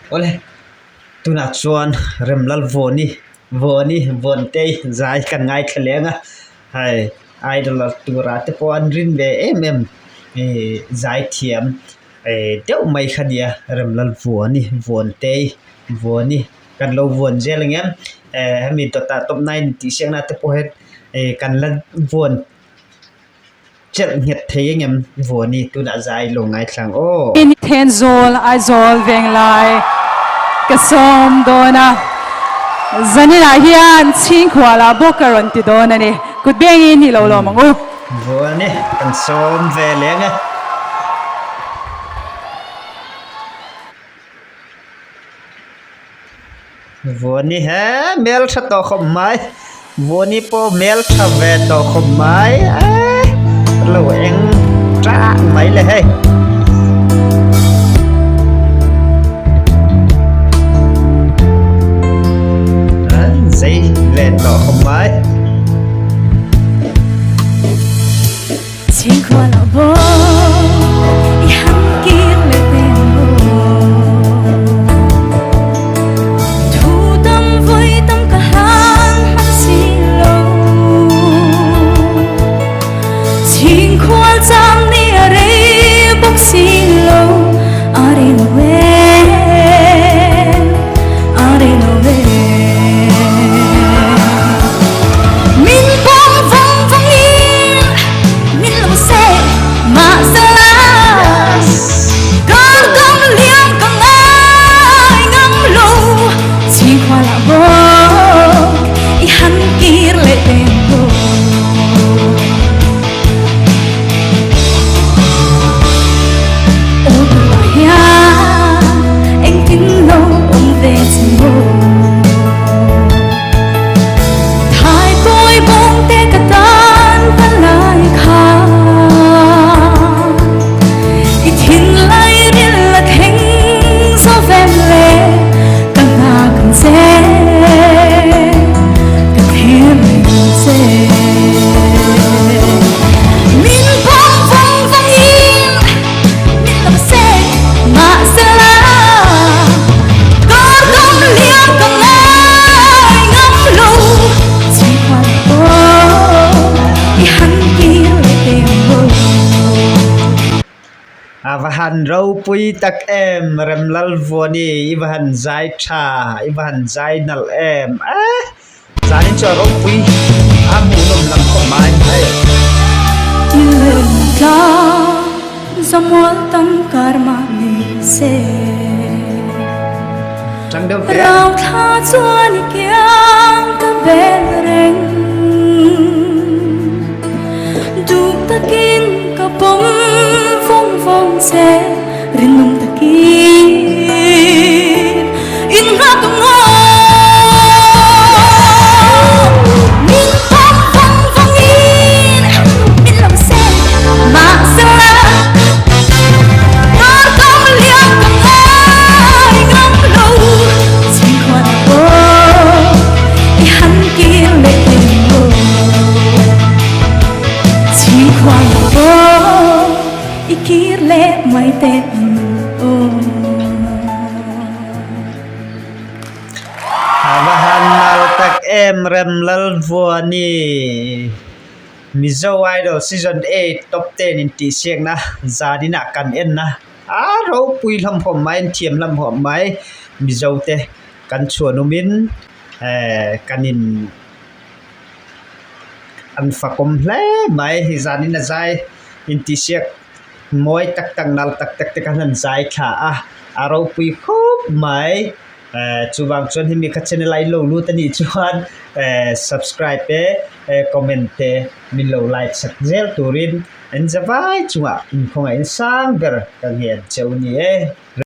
Ole tu na chuan Remlalvuani von te zai kan ngai thlenga hai idol tura te pon rin be zai thiam deuh mai khania Remlalvuani von te voni kan lo von zelengem mi to ta top 9 ti siangna te po het kan la von chet nget theyengem voni tu na zai lo ngai thlang o Ten zol ai zol veng lai kasom dona zanina hian ching khwala bokaron ti dona ni kutbeng in hi lo lo mangu voni kan som ve lenga voni ha mel tha to khom mai voni po mel tha ve to khom mai lo eng tra mai le hey dây lên to khom mai ching khwala bo i han kir le tembo thu tâm vui tâm ka han man si lo ching khwal chang ni are bok si lo are no we are no we Ivahan rau pui tak em Remlalvuani Ivahan zai tha Ivahan zai nal em zani cho rau pui amu nom lam khom mai hai ilen ta zamwal tam karma ni se trăng đâu thế rau tha chuan kyang ka bel reng du takin ka pom phong se rin mong takin in ha tung ngo min phong phong in min lam se ma se la har kom liang kam ai ngam lo ching khwa bo i han ki le mo ching khwa bo ikir le mai te Ivahan nal tak em Remlalvuani Mizo Idol season 8 top 10 intihsiakna zadina kan en na ro pui lam khom mai thiam lam khom mai Mizo te kan chuanumin kanin an fakom hle mai zadina zai intihsiak moi tak tang nal tak tak te kan zai kha aro pui khop mai chuwang chuan himi kha channel ai lo lu tani chuan subscribe pe comment te min lo like sak zel turin en zawai chunga in khonga in sang ber ka hian cheu ni